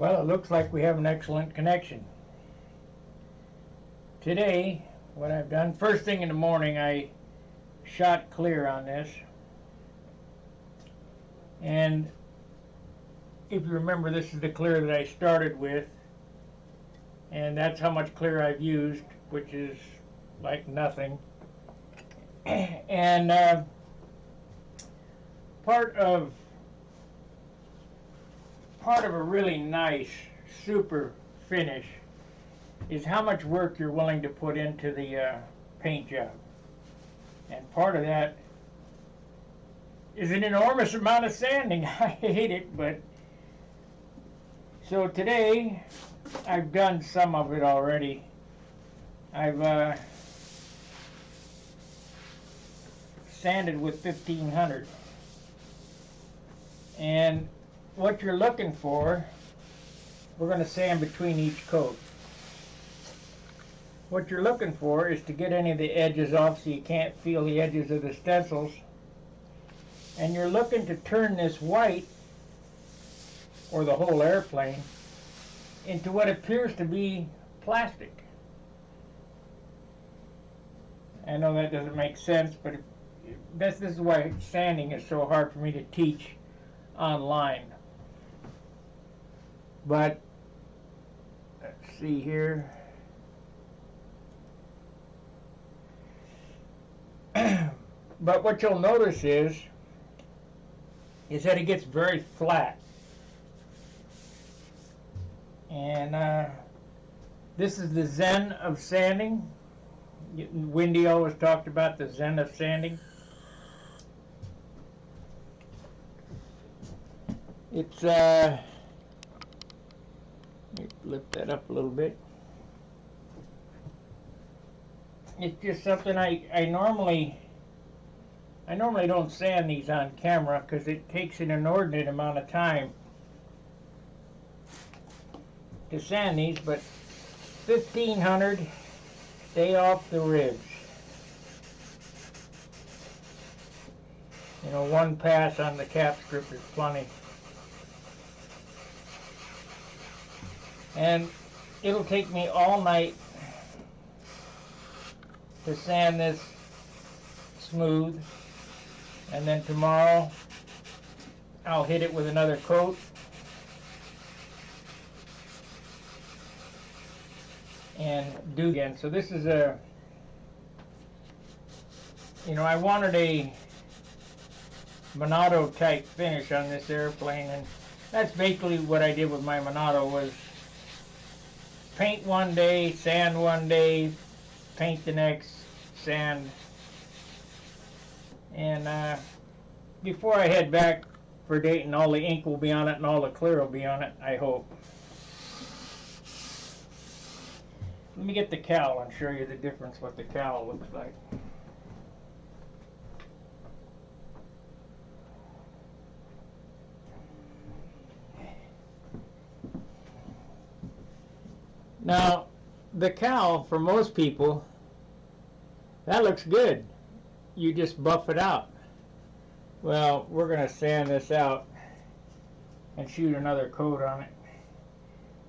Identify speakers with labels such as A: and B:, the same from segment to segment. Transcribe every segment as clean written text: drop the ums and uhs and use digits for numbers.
A: Well, it looks like we have an excellent connection. Today, what I've done, first thing in the morning, I shot clear on this. And if you remember, this is the clear that I started with. And that's how much clear I've used, which is like nothing. And part of a really nice, super finish is how much work you're willing to put into the paint job. And part of that is an enormous amount of sanding. I hate it, but so today I've done some of it already. I've sanded with 1500, and what you're looking for, we're going to sand between each coat. What you're looking for is to get any of the edges off so you can't feel the edges of the stencils, and you're looking to turn this white, or the whole airplane, into what appears to be plastic. I know that doesn't make sense, but this is why sanding is so hard for me to teach online. But let's see here. But what you'll notice is that it gets very flat. And this is the zen of sanding. Wendy always talked about the zen of sanding. It's let me lift that up a little bit. It's just something I normally don't sand these on camera because it takes an inordinate amount of time to sand these, but 1500, stay off the ribs. You know, one pass on the cap strip is plenty. And it'll take me all night to sand this smooth, and then tomorrow I'll hit it with another coat and do again. So this is a, you know, I wanted a Monado type finish on this airplane, and that's basically what I did with my Monado, was paint one day, sand one day, paint the next, sand. And before I head back for Dayton, all the ink will be on it and all the clear will be on it, I hope. Let me get the cowl and show you the difference what the cowl looks like. Now, the cowl, for most people, that looks good. You just buff it out. Well, we're going to sand this out and shoot another coat on it,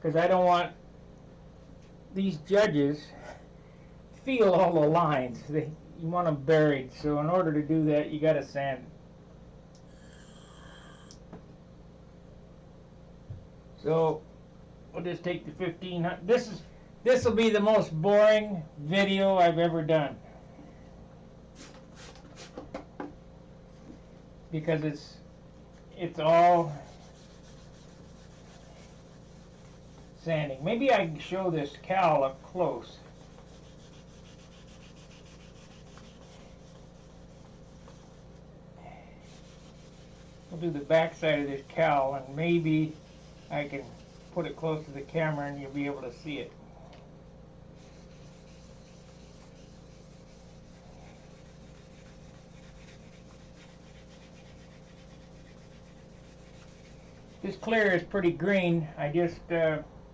A: because I don't want these judges feel all the lines. You want them buried, so in order to do that, you got to sand. So we'll just take the 1500. This will be the most boring video I've ever done, because it's all sanding. Maybe I can show this cowl up close. We'll do the back side of this cowl, and maybe I can put it close to the camera and you'll be able to see it. This clear is pretty green. I just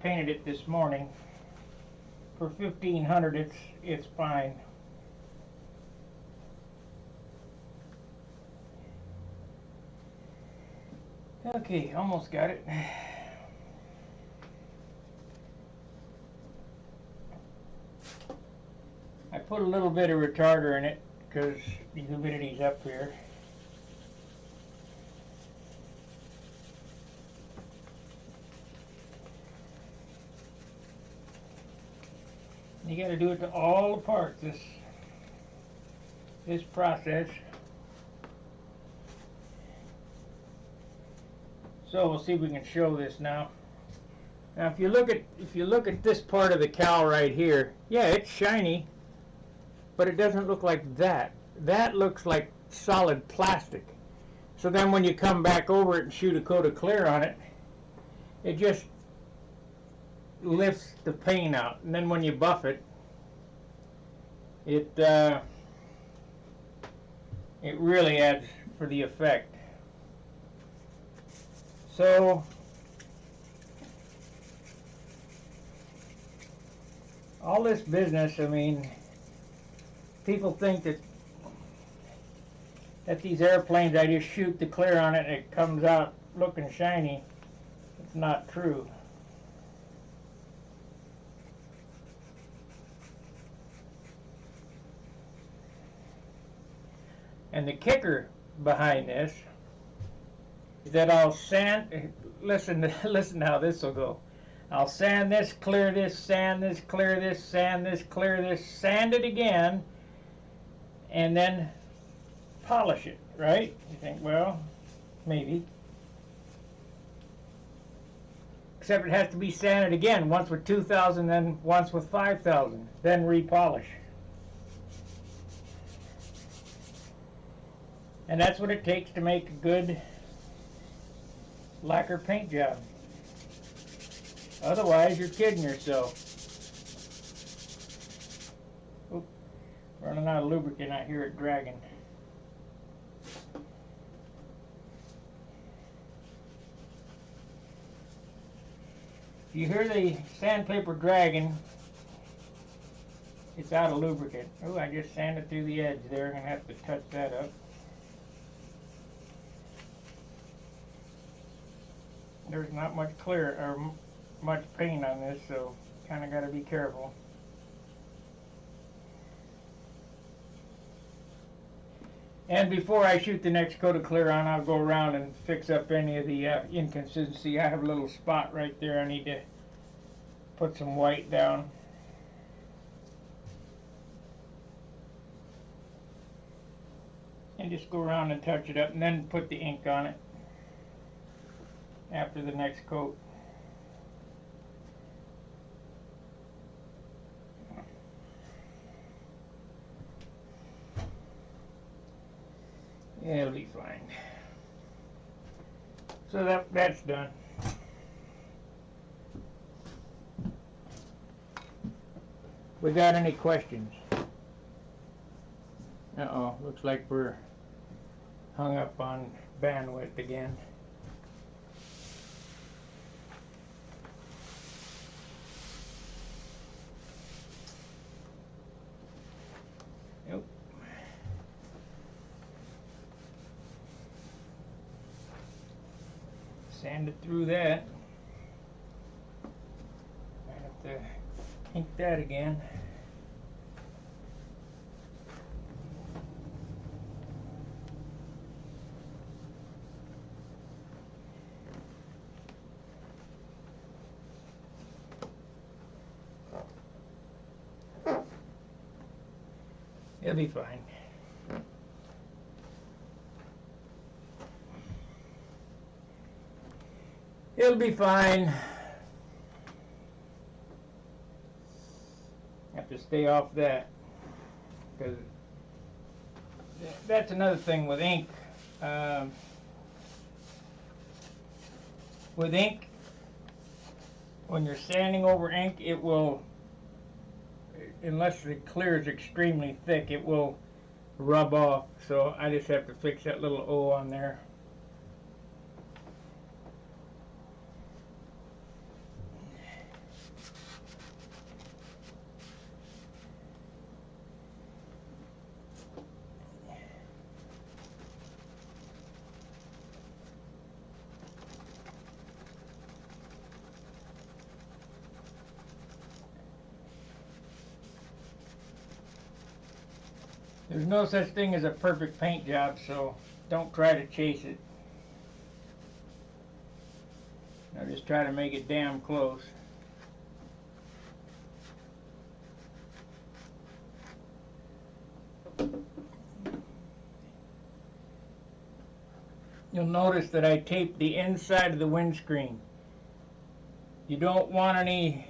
A: painted it this morning. For 1500, it's fine. Okay, almost got it. put a little bit of retarder in it because the humidity's up here. You got to do it to all the parts, this process. So we'll see if we can show this now. Now if you look at this part of the cowl right here, yeah, it's shiny, but it doesn't look like that. That looks like solid plastic. So then when you come back over it and shoot a coat of clear on it, it just lifts the paint out. And then when you buff it, it really adds for the effect. So all this business, I mean, people think that these airplanes, I just shoot the clear on it and it comes out looking shiny. It's not true. And the kicker behind this is that I'll sand, listen how this will go. I'll sand this, clear this, sand this, clear this, sand this, clear this, sand it again, and then polish it, right? You think, well, maybe. Except it has to be sanded again, once with 2,000, then once with 5,000, then repolish. And that's what it takes to make a good lacquer paint job. Otherwise, you're kidding yourself. Oop, running out of lubricant, I hear it dragging. If you hear the sandpaper dragging, it's out of lubricant. Oh, I just sanded through the edge there. I'm going to have to touch that up. There's not much clear or much paint on this, so kind of got to be careful. And before I shoot the next coat of clear on, I'll go around and fix up any of the inconsistency. I have a little spot right there. I need to put some white down. And just go around and touch it up, and then put the ink on it after the next coat. Yeah, it'll be fine. So that's done. We got any questions? Uh-oh, looks like we're hung up on bandwidth again. Nope. Sand it through that. I have to ink that again. It'll be fine. It'll be fine. Have to stay off that, because that's another thing with ink. With ink, when you're sanding over ink, it will, unless the clear is extremely thick, it will rub off. So I just have to fix that little O on there. There's no such thing as a perfect paint job, so don't try to chase it. Now just try to make it damn close. You'll notice that I taped the inside of the windscreen. You don't want any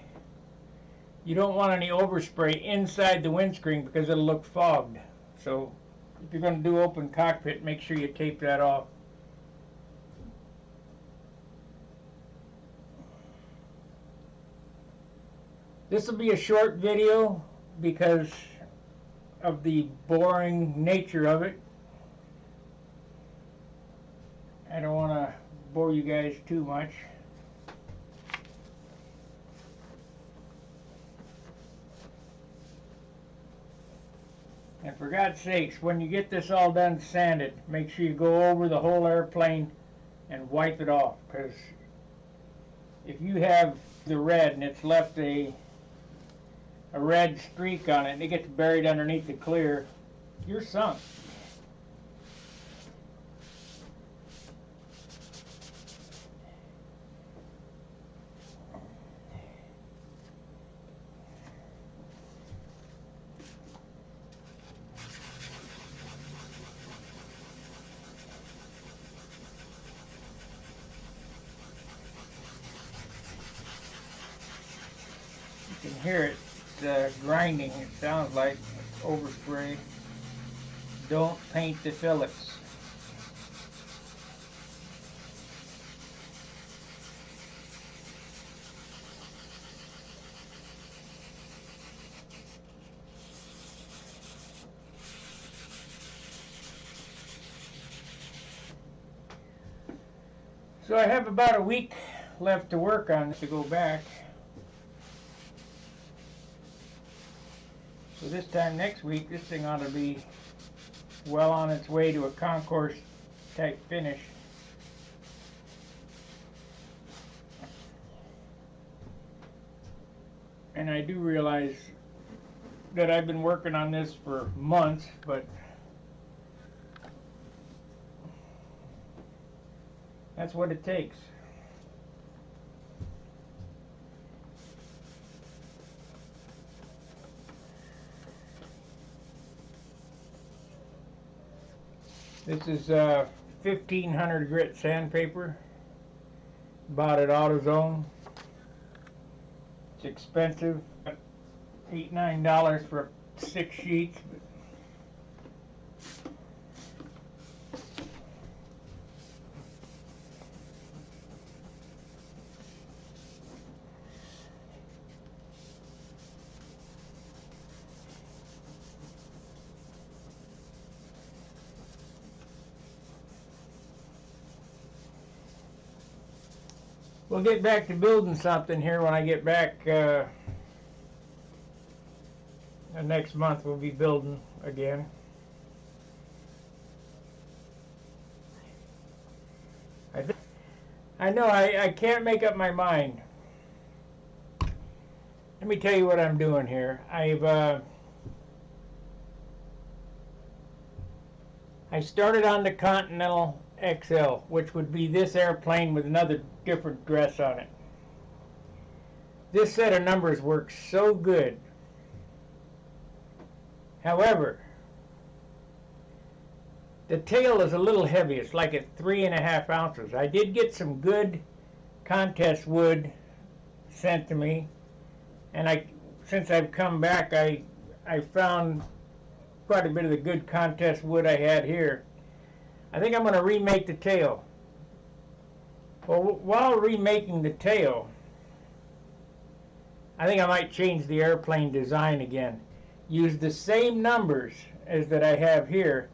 A: overspray inside the windscreen because it'll look fogged. So if you're going to do open cockpit, make sure you tape that off. This will be a short video because of the boring nature of it. I don't want to bore you guys too much. And for God's sakes, when you get this all done sanded, make sure you go over the whole airplane and wipe it off, because if you have the red and it's left a red streak on it and it gets buried underneath the clear, you're sunk. You can hear it grinding. It sounds like overspray. Don't paint the fillets. So I have about a week left to work on this to go back. So this time next week, this thing ought to be well on its way to a concourse type finish. And I do realize that I've been working on this for months, but that's what it takes. This is 1500 grit sandpaper. Bought at AutoZone. It's expensive, $8–9 for 6 sheets. We'll get back to building something here when I get back. Next month we'll be building again. I know I can't make up my mind. Let me tell you what I'm doing here. I started on the Continental XL, which would be this airplane with another different dress on it. This set of numbers works so good. However, the tail is a little heavy. It's like at 3.5 ounces. I did get some good contest wood sent to me, and since I've come back, I found quite a bit of the good contest wood I had here. I think I'm going to remake the tail. Well, while remaking the tail, I think I might change the airplane design again. Use the same numbers as that I have here,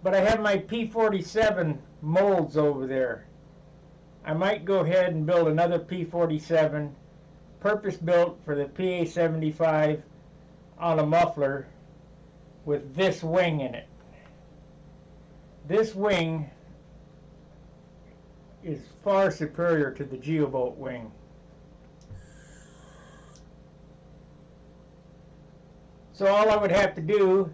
A: but I have my P-47 molds over there. I might go ahead and build another P-47, purpose-built for the PA-75 on a muffler with this wing in it. This wing is far superior to the Geobolt wing. So all I would have to do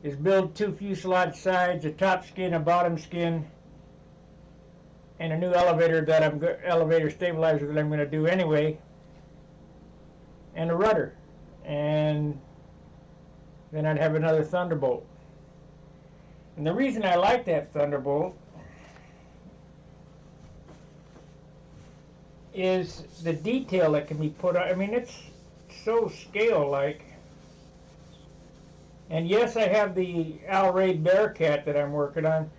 A: is build 2 fuselage sides, a top skin, a bottom skin, and a new elevator elevator stabilizer that I'm going to do anyway, and a rudder, and then I'd have another Thunderbolt. And the reason I like that Thunderbolt is the detail that can be put on. I mean, it's so scale-like. And yes, I have the Al Raid Bearcat that I'm working on,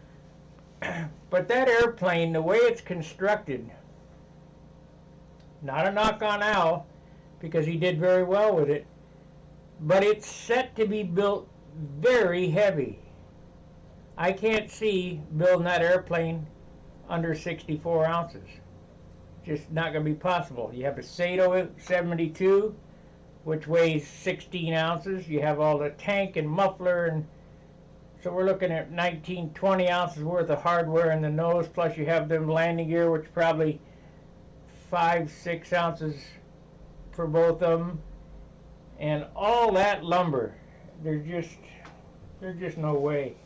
A: but that airplane, the way it's constructed, not a knock on Al, because he did very well with it, but it's set to be built very heavy. I can't see building that airplane under 64 ounces. Just not going to be possible. You have a Sato 72, which weighs 16 ounces. You have all the tank and muffler, and so we're looking at 19, 20 ounces worth of hardware in the nose, plus you have them landing gear, which probably 5, 6 ounces for both of them, and all that lumber. There's just no way.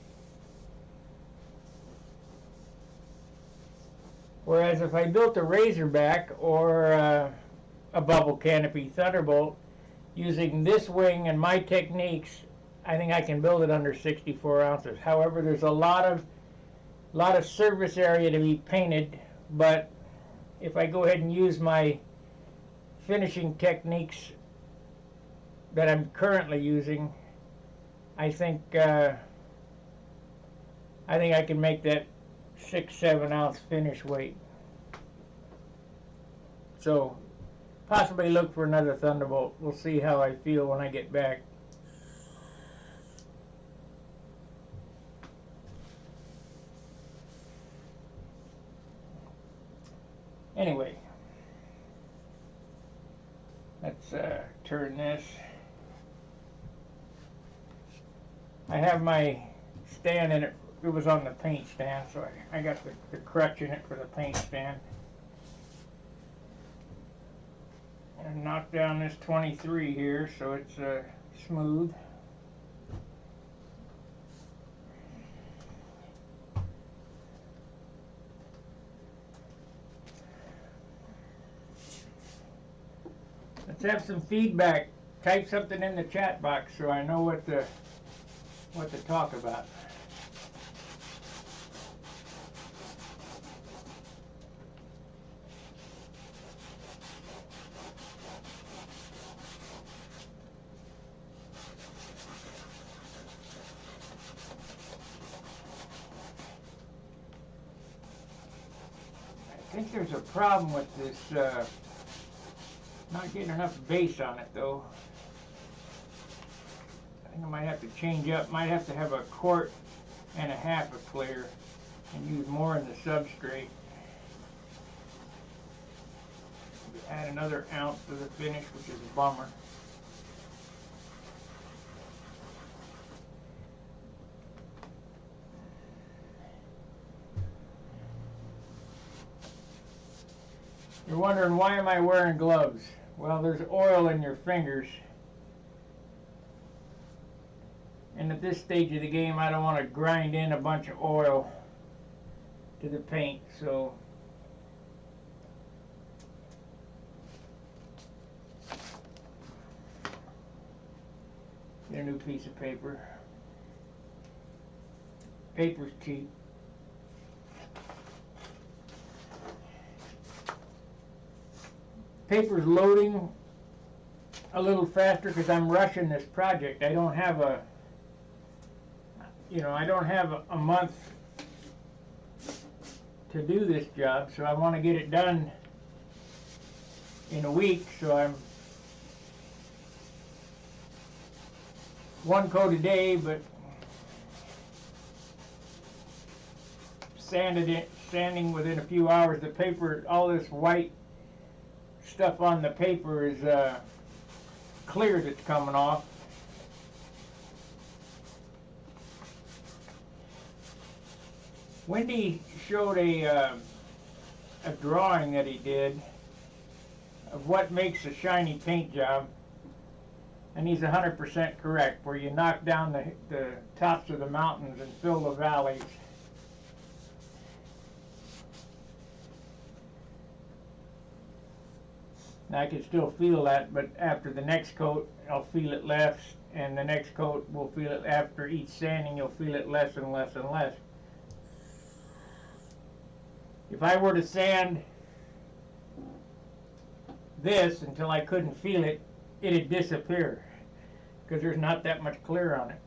A: Whereas if I built a Razorback or a bubble canopy Thunderbolt using this wing and my techniques, I think I can build it under 64 ounces. However, there's a lot of surface area to be painted, but if I go ahead and use my finishing techniques that I'm currently using, I think I can make that 6-7 ounce finish weight. So possibly look for another Thunderbolt. We'll see how I feel when I get back. Anyway, let's turn this. I have my stand in it. It was on the paint stand, so I got the crutch in it for the paint stand. And knock down this 23 here so it's smooth. Let's have some feedback. Type something in the chat box so I know what to talk about. I think there's a problem with this, not getting enough bass on it though. I think I might have to change up, might have to have a 1.5 quarts of clear and use more in the substrate. Add another ounce to the finish, which is a bummer. You're wondering, why am I wearing gloves? Well, there's oil in your fingers. And at this stage of the game, I don't want to grind in a bunch of oil to the paint, so get a new piece of paper. Paper's cheap. Paper's loading a little faster because I'm rushing this project. I don't have a month to do this job, so I want to get it done in a week. So I'm one coat a day, but sanding within a few hours. The paper, all this white stuff on the paper is clear that's coming off. Wendy showed a drawing that he did of what makes a shiny paint job. and he's 100% correct, where you knock down the tops of the mountains and fill the valleys. Now, I can still feel that, but after the next coat, I'll feel it less, and the next coat will feel it. After each sanding, you'll feel it less and less and less. If I were to sand this until I couldn't feel it, it'd disappear, because there's not that much clear on it.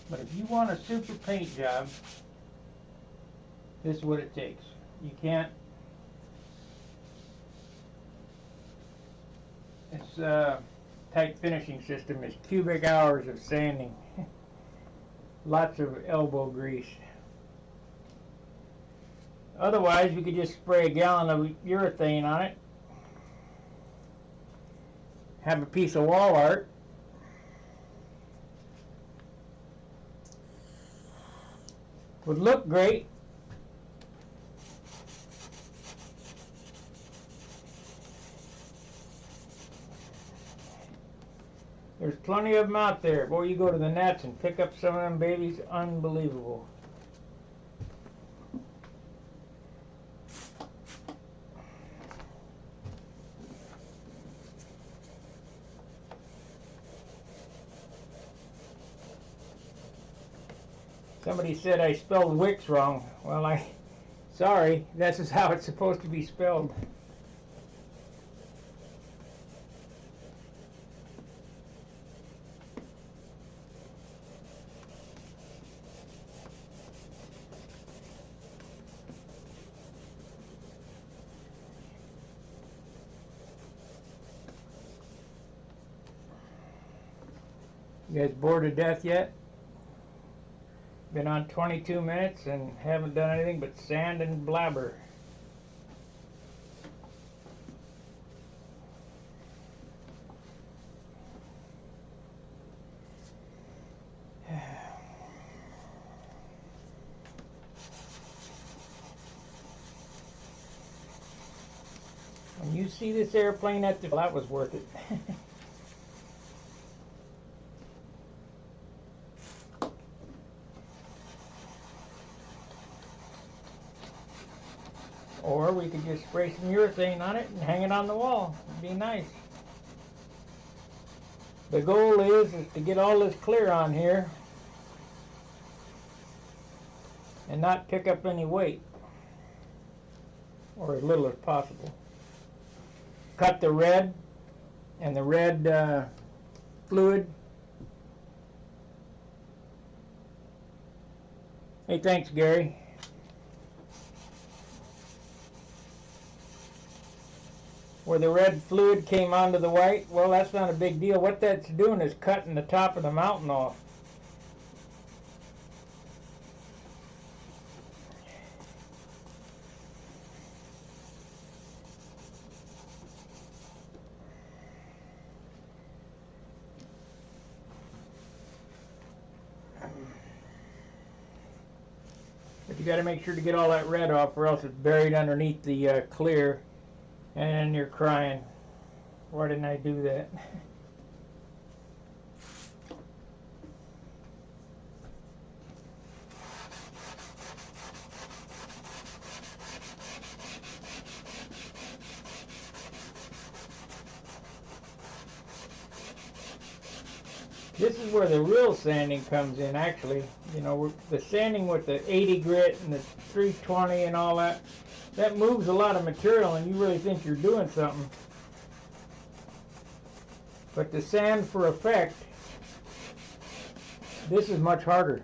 A: But if you want a super paint job, this is what it takes. You can't, it's a tight finishing system. It's cubic hours of sanding. Lots of elbow grease. Otherwise, you could just spray a gallon of urethane on it, have a piece of wall art, would look great. There's plenty of them out there. Boy, you go to the nets and pick up some of them babies, unbelievable. Somebody said I spelled Wicks wrong. Well, sorry, this is how it's supposed to be spelled. You guys bored to death yet? Been on 22 minutes and haven't done anything but sand and blabber. When you see this airplane at the... Well, that was worth it. Or we could just spray some urethane on it and hang it on the wall. It'd be nice. The goal is to get all this clear on here and not pick up any weight, or as little as possible. Cut the red and the red fluid. Hey, thanks, Gary. Where the red fluid came onto the white, well, that's not a big deal. What that's doing is cutting the top of the mountain off. But you got to make sure to get all that red off, or else it's buried underneath the clear. And you're crying, why didn't I do that? This is where the real sanding comes in, actually. You know, the sanding with the 80 grit and the 320 and all that, that moves a lot of material and you really think you're doing something. But to sand for effect, this is much harder.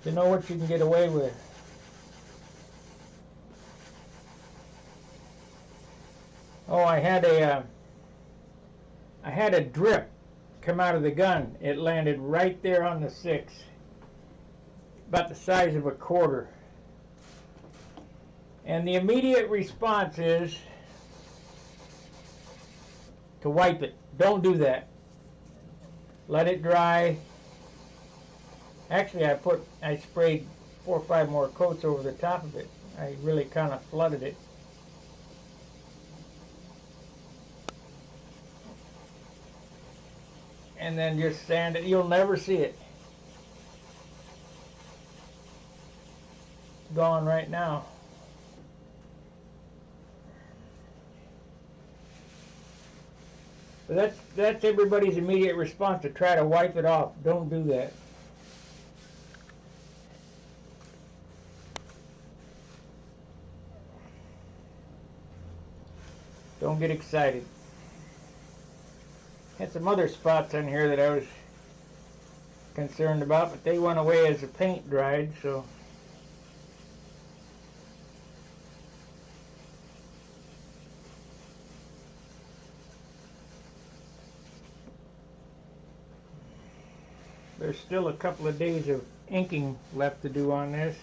A: To know what you can get away with. Oh, I had a drip come out of the gun. It landed right there on the 6. about the size of a quarter. And the immediate response is to wipe it. Don't do that. Let it dry. Actually, I sprayed 4 or 5 more coats over the top of it. I really kind of flooded it. And then just sand it. You'll never see it. It's gone right now. But that's everybody's immediate response, to try to wipe it off. Don't do that. Don't get excited. Had some other spots on here that I was concerned about, but they went away as the paint dried, so. There's still a couple of days of inking left to do on this.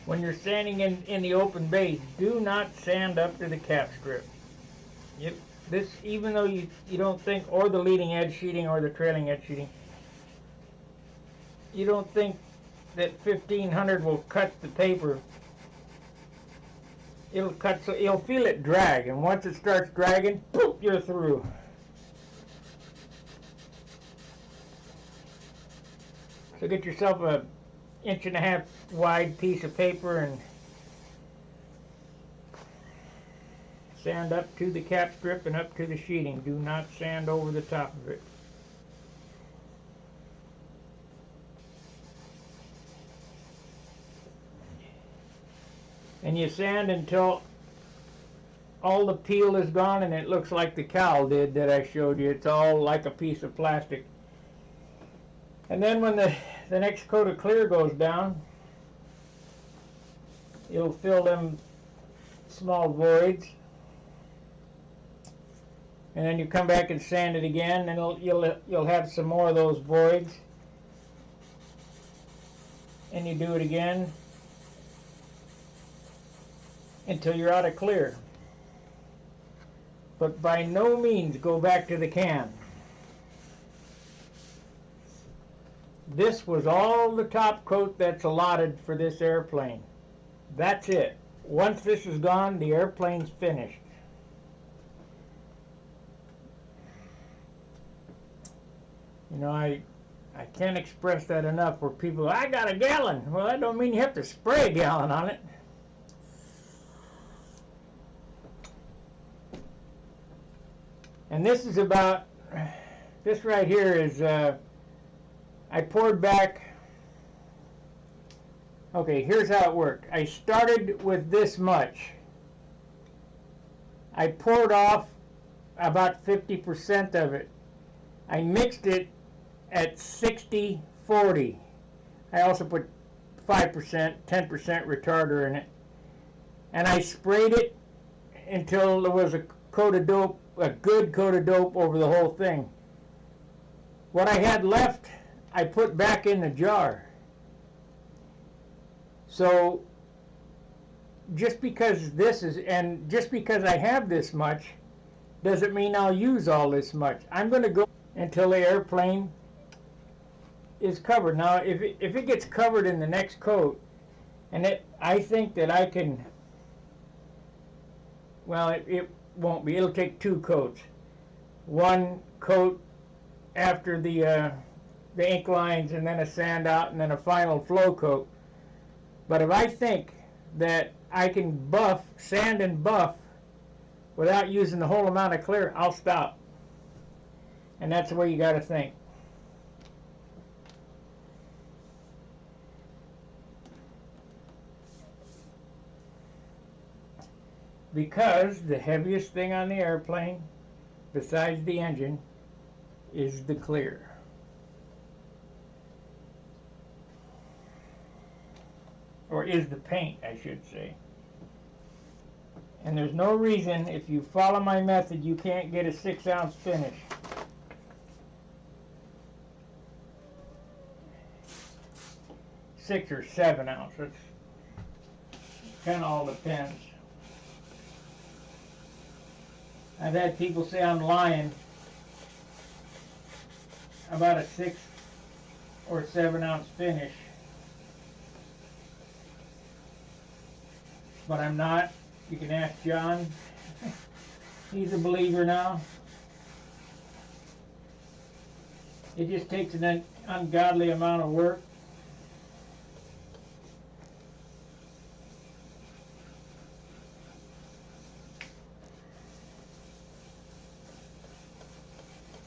A: When you're sanding in the open base, do not sand up to the cap strip. This, even though you don't think, or the leading edge sheeting or the trailing edge sheeting, you don't think that 1500 will cut the paper. It'll cut, so you'll feel it drag, and once it starts dragging, poof, you're through. So get yourself a 1.5 inch wide piece of paper and sand up to the cap strip and up to the sheeting. Do not sand over the top of it. And you sand until all the peel is gone and it looks like the cowl did that I showed you. It's all like a piece of plastic. And then when the next coat of clear goes down, you'll fill them small voids. And then you come back and sand it again, and you'll have some more of those voids. And you do it again until you're out of clear. But by no means go back to the can. This was all the top coat that's allotted for this airplane. That's it. Once this is gone, the airplane's finished. You know, I can't express that enough, where people, I got a gallon. Well, that don't mean you have to spray a gallon on it. And this is about, this right here is, I poured back, okay, here's how it worked. I started with this much. I poured off about 50% of it. I mixed it at 60-40. I also put 5%, 10% retarder in it. And I sprayed it until there was a coat of dope, a good coat of dope over the whole thing. What I had left, I put back in the jar. So just because this is, and just because I have this much, doesn't mean I'll use all this much. I'm going to go until the airplane is covered. Now, if it gets covered in the next coat, and I think that I can, well, it won't be. It'll take 2 coats. 1 coat after the ink lines, and then a sand out, and then a final flow coat. But if I think that I can sand and buff without using the whole amount of clear, I'll stop. And that's the way you got to think. Because the heaviest thing on the airplane, besides the engine, is the clear. Or is the paint, I should say. And there's no reason, if you follow my method, you can't get a 6-ounce finish. Six or 7 ounce. It's kind of all depends. I've had people say I'm lying about a 6 or 7 ounce finish, but I'm not. You can ask John. He's a believer now. It just takes an ungodly amount of work.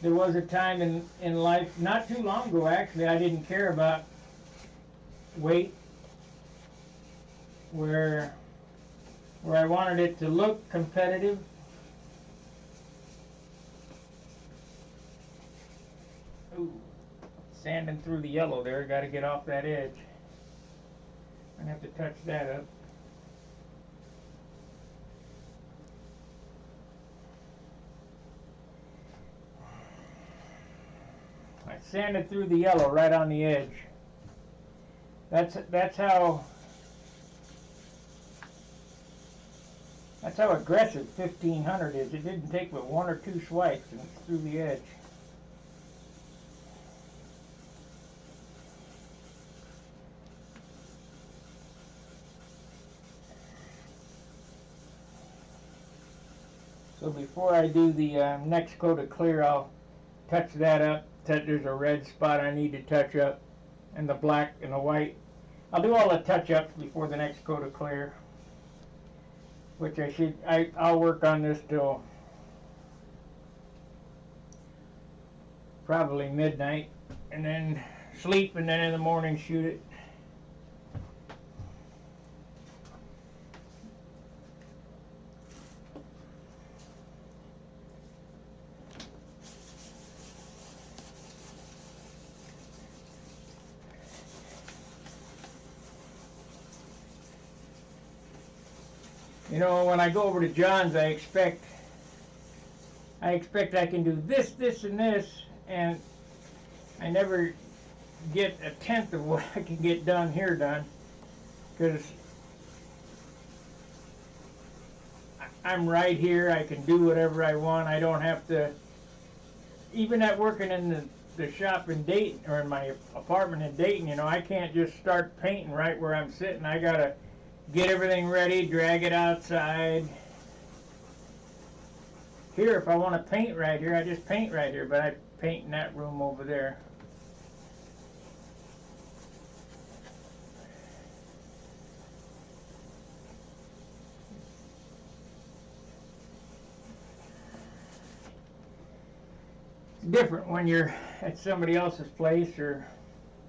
A: There was a time in life, not too long ago actually, I didn't care about weight, where I wanted it to look competitive. Ooh, sanding through the yellow there, got to get off that edge. I'm going to have to touch that up. I sanded through the yellow right on the edge. That's how aggressive 1500 is. It didn't take but 1 or 2 swipes and it's through the edge. So before I do the next coat of clear, I'll touch that up. There's a red spot I need to touch up, and the black and the white. I'll do all the touch-ups before the next coat of clear, which I'll work on this till probably midnight, and then sleep, and then in the morning shoot it. You know, when I go over to John's, I expect I can do this, this, and this, and I never get a tenth of what I can get done here done, because I'm right here. I can do whatever I want. I don't have to, even at working in the shop in Dayton, or in my apartment in Dayton, you know, I can't just start painting right where I'm sitting. I gotta get everything ready, drag it outside. Here, if I want to paint right here, I just paint right here, but I paint in that room over there. It's different when you're at somebody else's place, or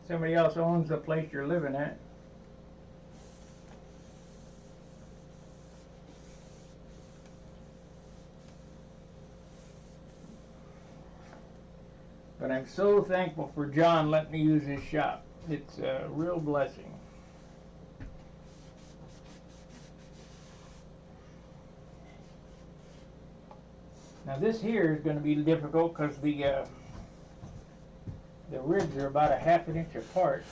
A: somebody else owns the place you're living at. But I'm so thankful for John letting me use his shop. It's a real blessing. Now this here is going to be difficult because the ribs are about a ½ an inch apart.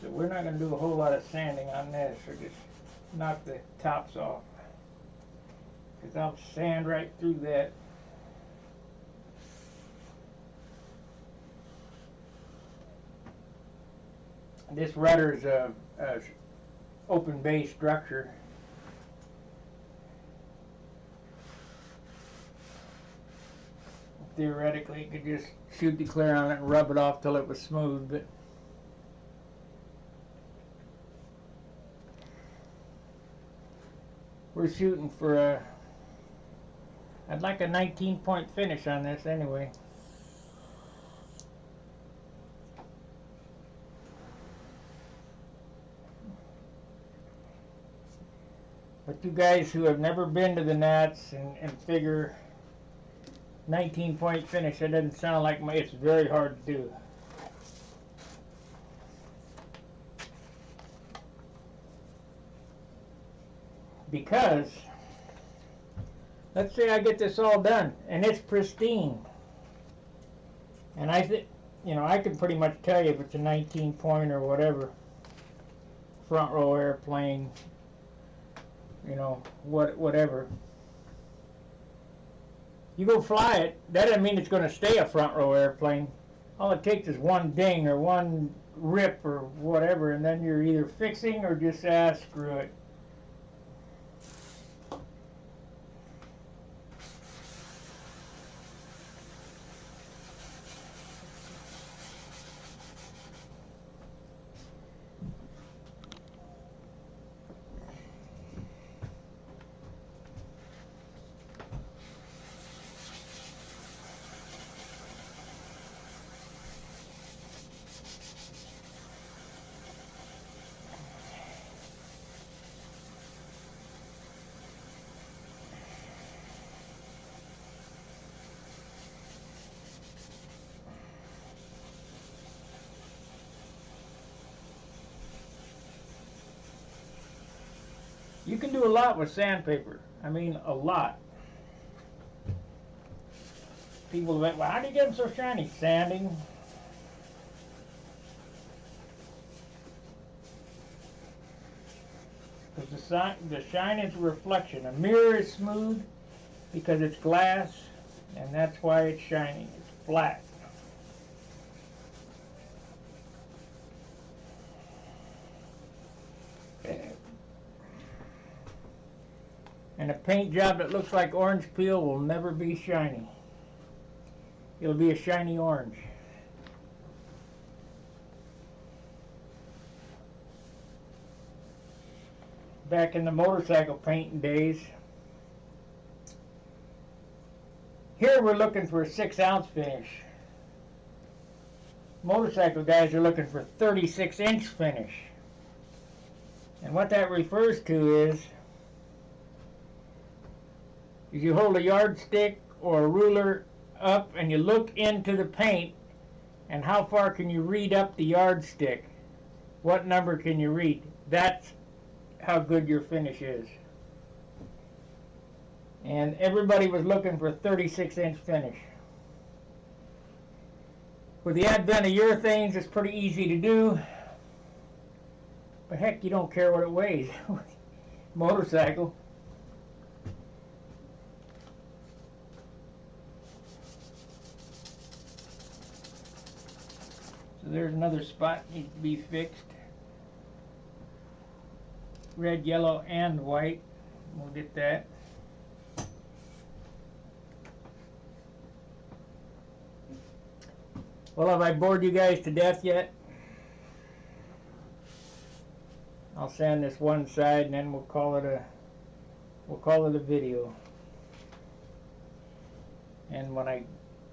A: So we're not going to do a whole lot of sanding on this, or just knock the tops off, because I'll sand right through that. This rudder is a open base structure. Theoretically, you could just shoot the clear on it and rub it off till it was smooth, but we're shooting for I'd like a 19-point finish on this anyway. But you guys who have never been to the Nats and figure 19-point finish, that doesn't sound like it's very hard to do. Because let's say I get this all done and it's pristine, and I think, you know, I can pretty much tell you if it's a 19 point or whatever, front row airplane, you know, whatever. You go fly it, that doesn't mean it's going to stay a front row airplane. All it takes is one ding or one rip or whatever, and then you're either fixing or just, screw it. You can do a lot with sandpaper. I mean, a lot. People went, well, how do you get them so shiny? Sanding. Because the shine is a reflection. A mirror is smooth because it's glass, and that's why it's shiny. It's flat. And a paint job that looks like orange peel will never be shiny. It'll be a shiny orange. Back in the motorcycle painting days, here we're looking for a 6-ounce finish. Motorcycle guys are looking for 36-inch finish. And what that refers to is you hold a yardstick or a ruler up and you look into the paint, and how far can you read up the yardstick? What number can you read? That's how good your finish is. And everybody was looking for a 36-inch finish. With the advent of urethanes, it's pretty easy to do. But heck, you don't care what it weighs. Motorcycle. So there's another spot needs to be fixed. Red, yellow, and white. We'll get that. Well, have I bored you guys to death yet? I'll sand this one side and then we'll call it a video. And when I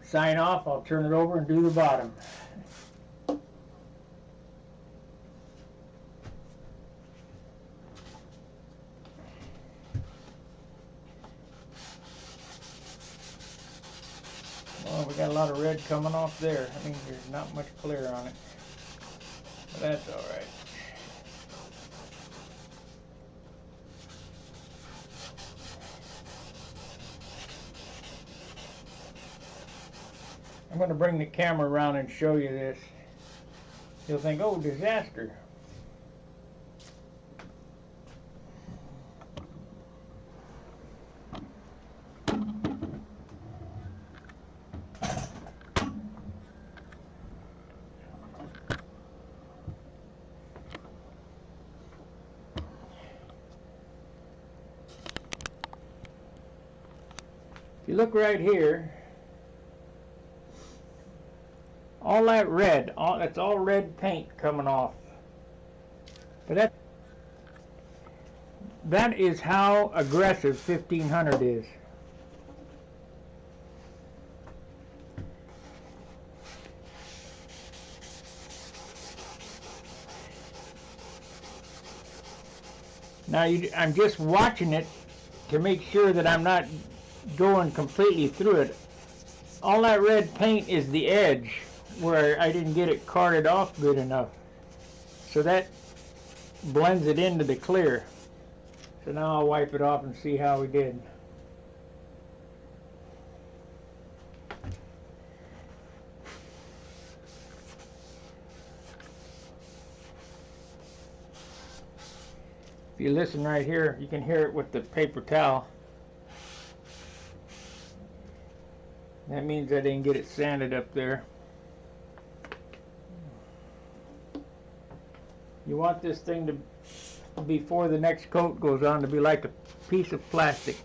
A: sign off, I'll turn it over and do the bottom. Well, we got a lot of red coming off there. That means there's not much clear on it. But that's all right. I'm going to bring the camera around and show you this. You'll think, oh, disaster. If you look right here, all that red, that's all red paint coming off. But that is how aggressive 1500 is. Now I'm just watching it to make sure that I'm not going completely through it. All that red paint is the edge where I didn't get it carted off good enough. So that blends it into the clear. So now I'll wipe it off and see how we did. If you listen right here, you can hear it with the paper towel. That means I didn't get it sanded up there. You want this thing to, before the next coat goes on, to be like a piece of plastic.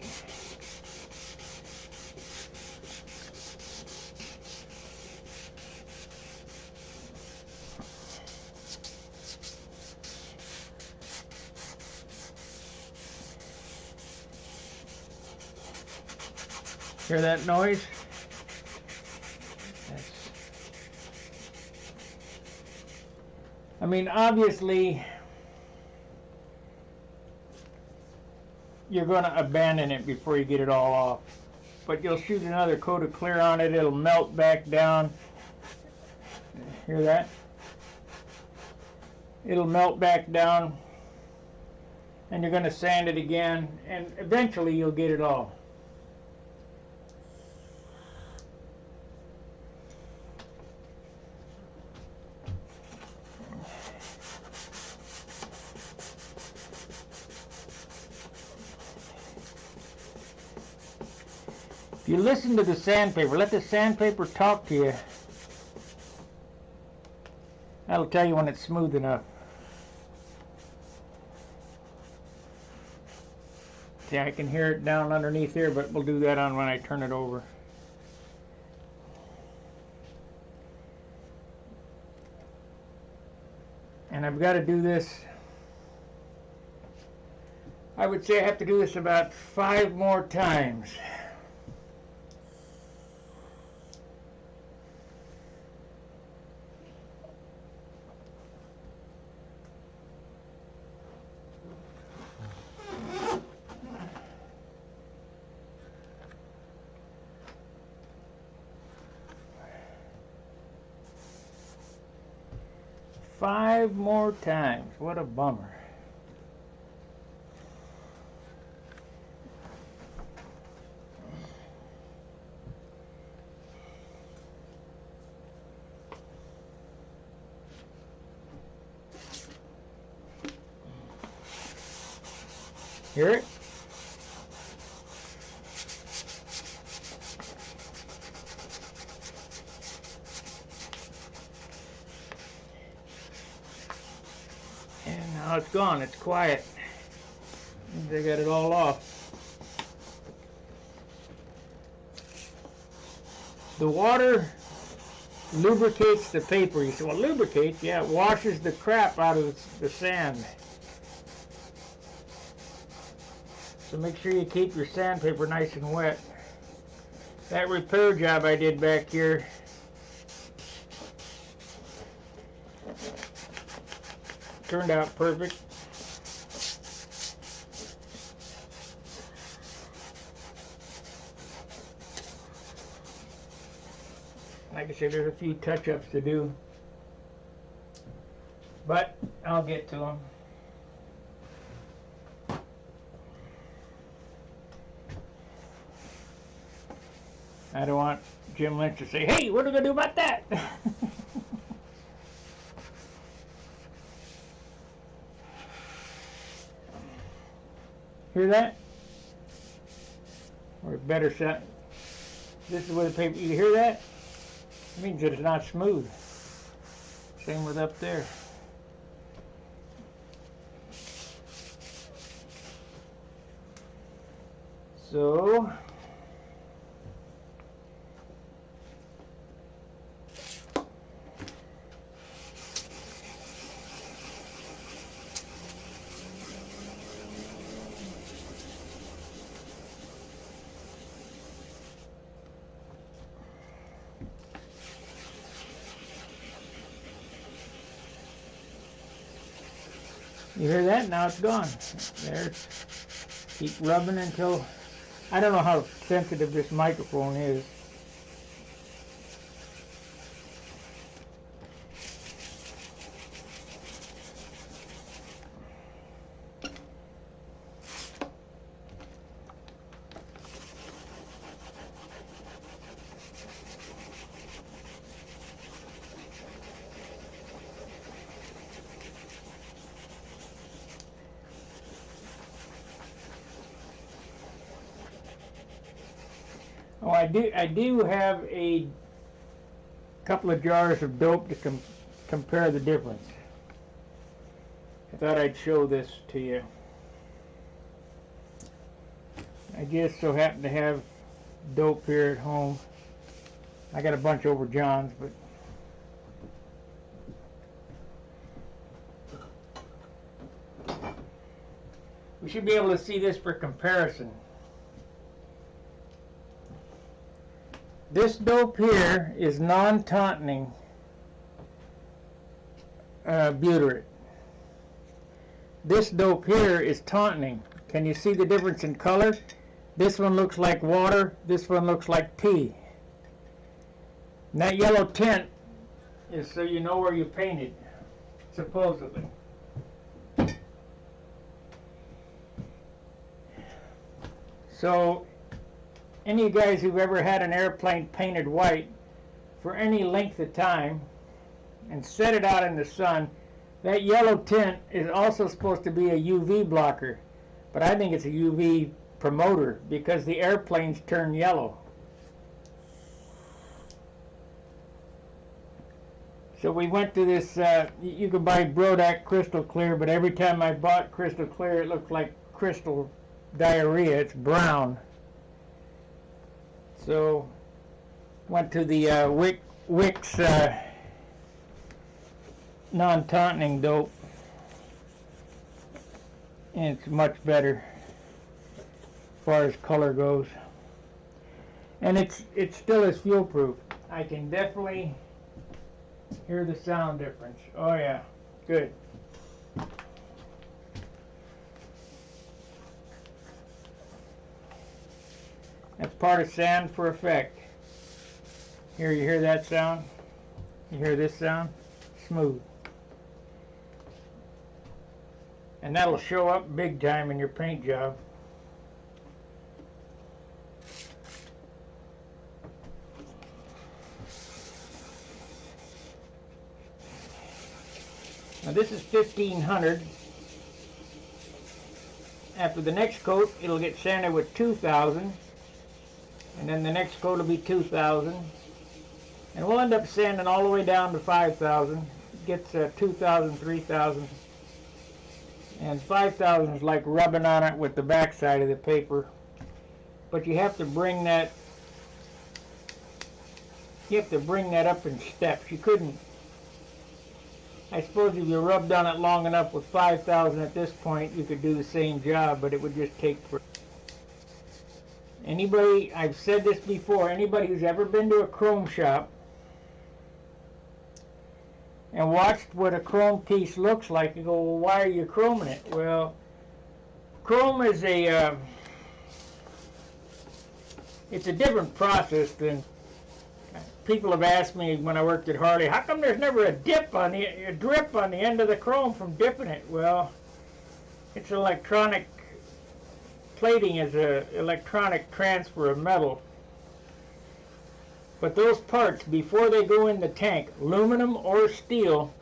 A: Hear that noise? I mean, obviously, you're going to abandon it before you get it all off. But you'll shoot another coat of clear on it, it'll melt back down. Hear that? It'll melt back down, and you're going to sand it again, and eventually you'll get it all. If you listen to the sandpaper, let the sandpaper talk to you. That'll tell you when it's smooth enough. See, I can hear it down underneath here, but we'll do that on when I turn it over. And I've got to do this. I would say I have to do this about 5 more times. Five more times. What a bummer. Hear it? And now it's gone. It's quiet. They got it all off. The water lubricates the paper. You say, well, lubricates? Yeah, it washes the crap out of the sand. So make sure you keep your sandpaper nice and wet. That repair job I did back here, turned out perfect. Like I said, there's a few touch-ups to do, but I'll get to them. I don't want Jim Lynch to say, hey, what are we going to do about that? Hear that? Or better set. This is where the paper, you hear that? It means that it's not smooth. Same with up there. So, you hear that? Now it's gone. There. Keep rubbing until... I don't know how sensitive this microphone is. I do have a couple of jars of dope to compare the difference. I thought I'd show this to you. I just so happen to have dope here at home. I got a bunch over John's, but we should be able to see this for comparison. This dope here is non-tautening butyrate. This dope here is tautening. Can you see the difference in color? This one looks like water, this one looks like pee. And that yellow tint is so you know where you painted, supposedly. So, any of you guys who've ever had an airplane painted white for any length of time and set it out in the sun, that yellow tint is also supposed to be a UV blocker, but I think it's a UV promoter because the airplanes turn yellow. So we went to this, you could buy Brodak Crystal Clear, but every time I bought Crystal Clear it looked like crystal diarrhea. It's brown. So went to the Wicks non-tautening dope, and it's much better as far as color goes, and it still is fuel proof. I can definitely hear the sound difference. Oh yeah, good. That's part of sand for effect. Here, you hear that sound? You hear this sound? Smooth. And that'll show up big time in your paint job. Now this is 1500. After the next coat, it'll get sanded with 2000. And then the next coat will be 2000. And we'll end up sanding all the way down to 5,000. It gets 2,000, 3,000. And 5,000 is like rubbing on it with the back side of the paper. But you have to bring that up in steps. You couldn't, I suppose if you rubbed on it long enough with 5,000 at this point, you could do the same job, but it would just take for anybody, I've said this before, anybody who's ever been to a chrome shop and watched what a chrome piece looks like, you go, well, why are you chroming it? Well, chrome is it's a different process than, people have asked me when I worked at Harley, how come there's never a drip on the end of the chrome from dipping it? Well, it's electronic, plating is an electronic transfer of metal. But those parts, before they go in the tank, aluminum or steel,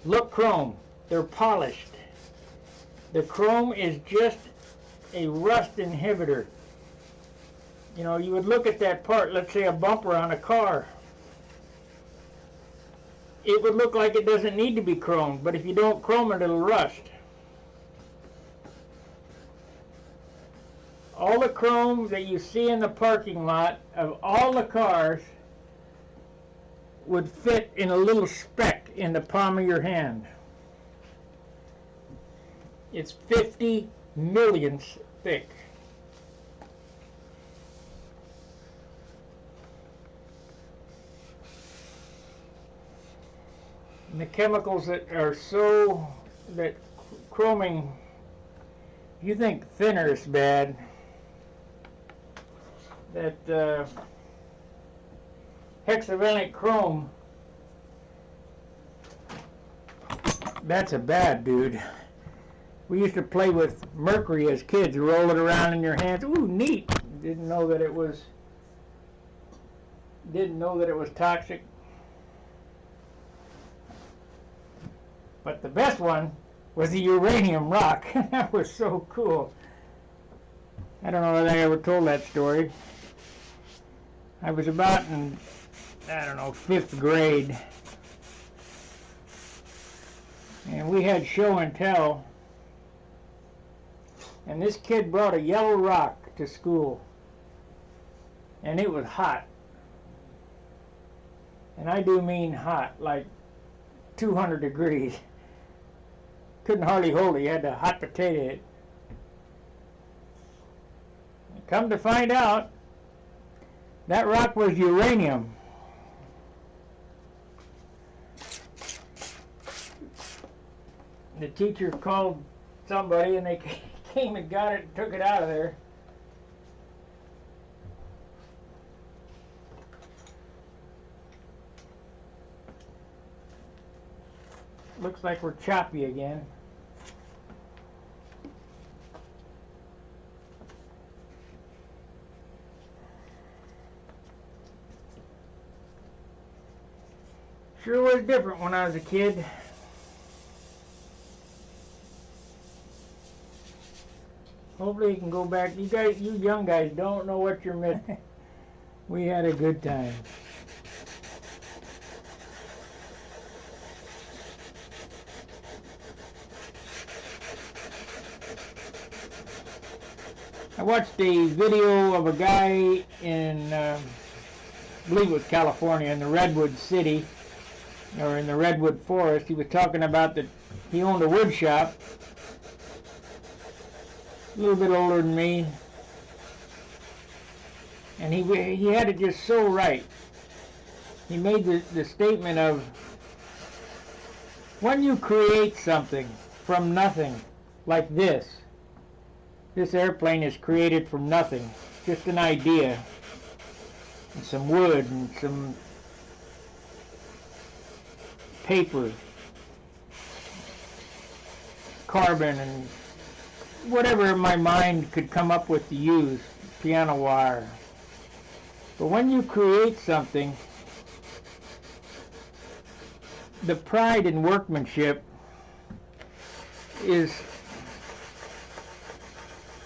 A: look chrome. They're polished. The chrome is just a rust inhibitor. You know, you would look at that part, let's say a bumper on a car. It would look like it doesn't need to be chromed, but if you don't chrome it, it'll rust. All the chrome that you see in the parking lot of all the cars would fit in a little speck in the palm of your hand. It's 50 millionths thick. And the chemicals that are that chroming, you think thinner is bad, that hexavalent chrome, that's a bad dude. We used to play with mercury as kids, roll it around in your hands. Ooh, neat. Didn't know that it was toxic. But the best one was the uranium rock. That was so cool. I don't know if I ever told that story. I was about in, I don't know, 5th grade. And we had show and tell. And this kid brought a yellow rock to school. And it was hot. And I do mean hot, like 200 degrees. Couldn't hardly hold it. You had to hot potato it. And come to find out, that rock was uranium. The teacher called somebody and they came and got it and took it out of there. Looks like we're choppy again. Sure was different when I was a kid. Hopefully you can go back. You guys, you young guys don't know what you're missing. We had a good time. I watched a video of a guy in, I believe it was California, in the Redwood City, or in the Redwood Forest. He was talking about that he owned a wood shop, a little bit older than me, and he had it just so right. He made the statement of, when you create something from nothing, like this airplane is created from nothing, just an idea, and some wood and some paper, carbon, and whatever my mind could come up with to use, piano wire. But when you create something, the pride in workmanship is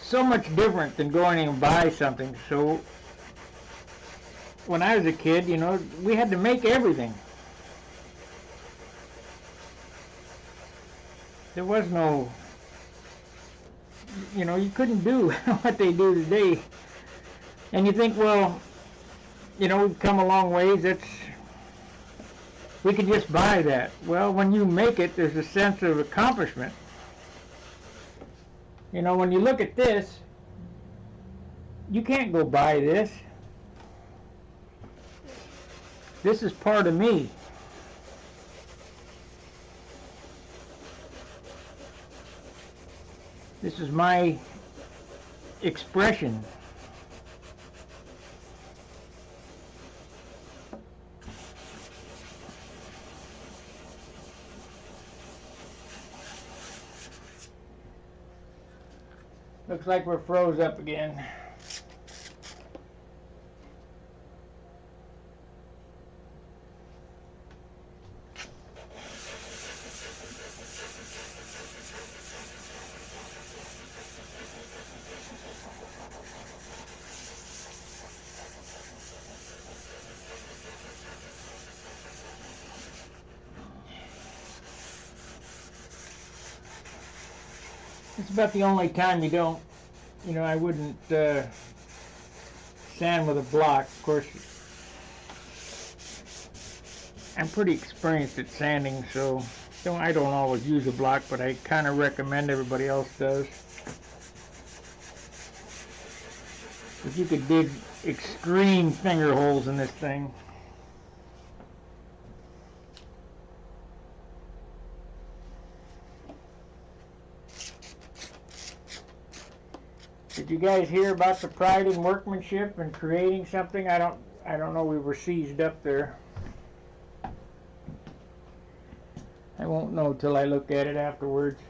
A: so much different than going and buy something. So when I was a kid, you know, we had to make everything. There was no, you know, you couldn't do what they do today. And you think, well, you know, we've come a long ways, we could just buy that. Well, when you make it, there's a sense of accomplishment. You know, when you look at this, you can't go buy this. This is part of me. This is my expression. Looks like we're froze up again. It's about the only time you don't, you know, I wouldn't sand with a block. Of course, I'm pretty experienced at sanding, so I don't always use a block, but I kind of recommend everybody else does. If you could dig extreme finger holes in this thing. Did you guys hear about the pride in workmanship and creating something? I don't know, we were seized up there. I won't know till I look at it afterwards.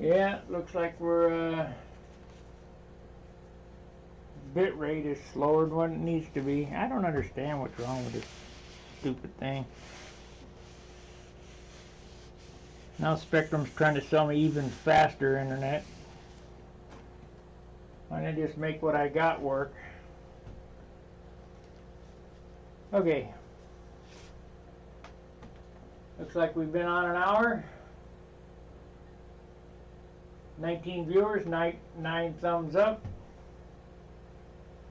A: Yeah, looks like we're bit rate is slower than what it needs to be. I don't understand what's wrong with this stupid thing. Now Spectrum's trying to sell me even faster internet. Why don't I just make what I got work? Okay. Looks like we've been on an hour. 19 viewers, 9 thumbs up.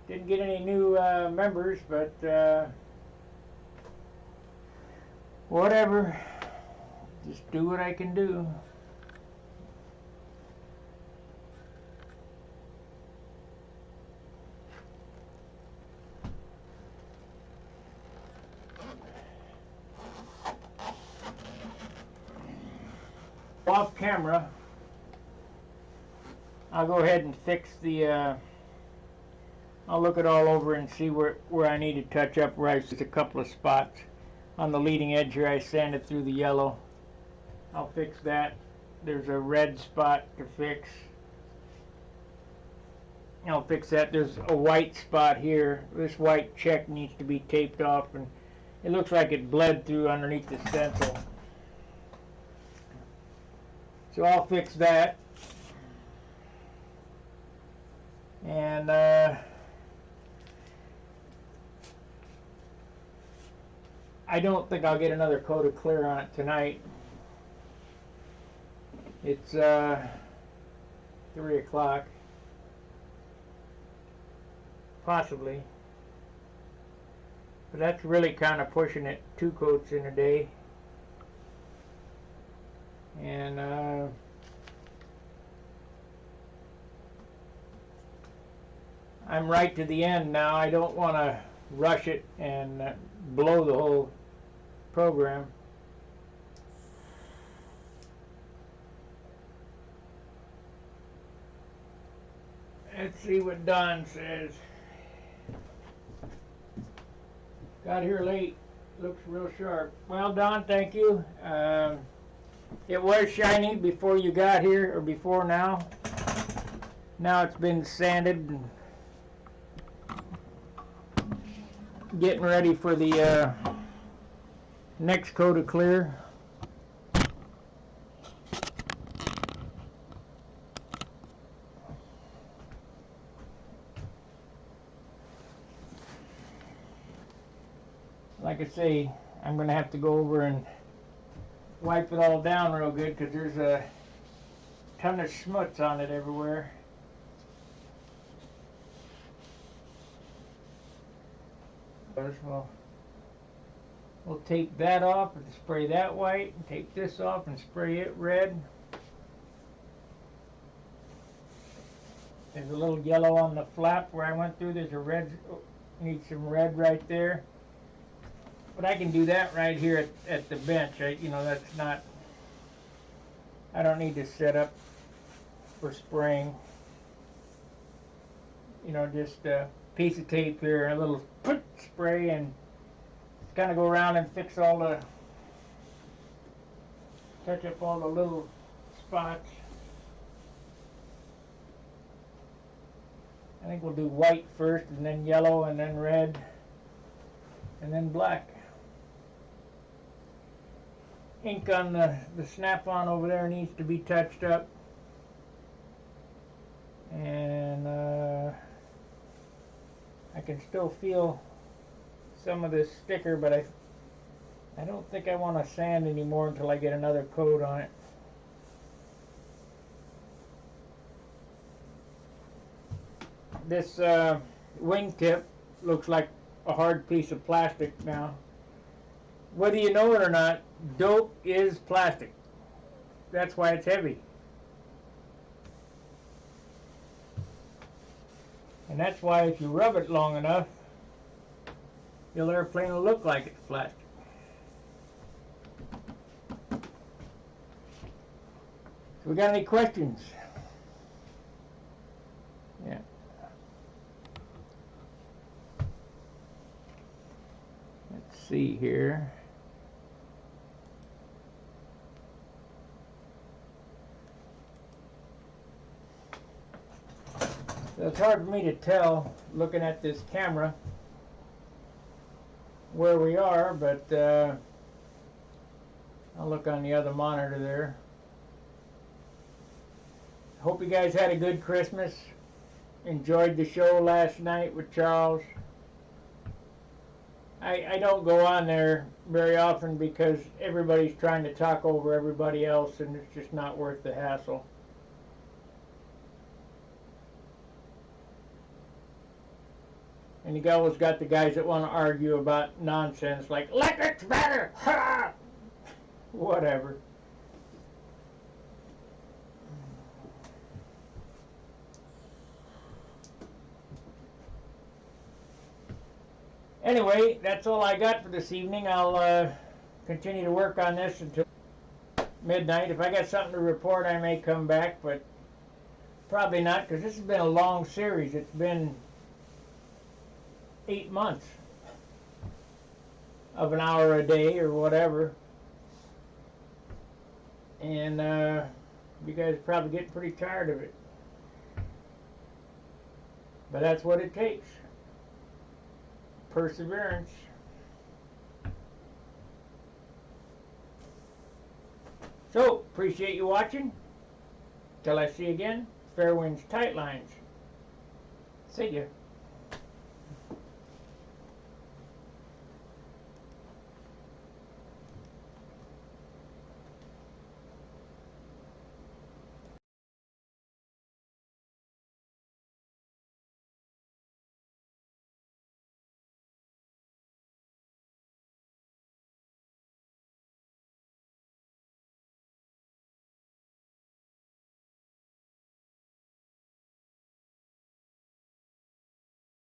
A: Didn't get any new members, but whatever. Just do what I can do. Off camera, I'll go ahead and fix the I'll look it all over and see where I need to touch up, where I see a couple of spots on the leading edge here. I sanded through the yellow. I'll fix that. There's a red spot to fix. I'll fix that. There's a white spot here. This white check needs to be taped off, and it looks like it bled through underneath the stencil. So I'll fix that. And I don't think I'll get another coat of clear on it tonight. It's 3 o'clock. Possibly. But that's really kind of pushing it, 2 coats in a day. And I'm right to the end now. I don't want to rush it and blow the whole program. Let's see what Don says. Got here late. Looks real sharp. Well, Don, thank you. It was shiny before you got here, or before now. Now it's been sanded and getting ready for the next coat of clear. Like I say, I'm going to have to go over and wipe it all down real good, because there's a ton of schmutz on it everywhere. We'll tape that off and spray that white, and tape this off and spray it red. There's a little yellow on the flap where I went through. There's a red, needs some red right there. But I can do that right here at the bench. You know, that's not, I don't need to set up for spraying. You know, just a piece of tape here, a little spray, and kind of go around and fix all the, touch up all the little spots. I think we'll do white first, and then yellow, and then red, and then black. Ink on the snap-on over there needs to be touched up. And I can still feel some of this sticker, but I don't think I want to sand anymore until I get another coat on it. This wingtip looks like a hard piece of plastic now. Whether you know it or not, dope is plastic. That's why it's heavy. And that's why if you rub it long enough, your airplane will look like it's plastic. So we got any questions? Yeah. Let's see here. So it's hard for me to tell looking at this camera where we are, but I'll look on the other monitor there. Hope you guys had a good Christmas. Enjoyed the show last night with Charles. I don't go on there very often because everybody's trying to talk over everybody else, and it's just not worth the hassle. And you always got the guys that want to argue about nonsense like electric's better, ha! Whatever. Anyway, that's all I got for this evening. I'll continue to work on this until midnight. If I got something to report, I may come back, but probably not, because this has been a long series. It's been 8 months of an hour a day or whatever. And you guys are probably getting pretty tired of it. But that's what it takes. Perseverance. So, appreciate you watching. Till I see you again, fair winds, tight lines. See ya.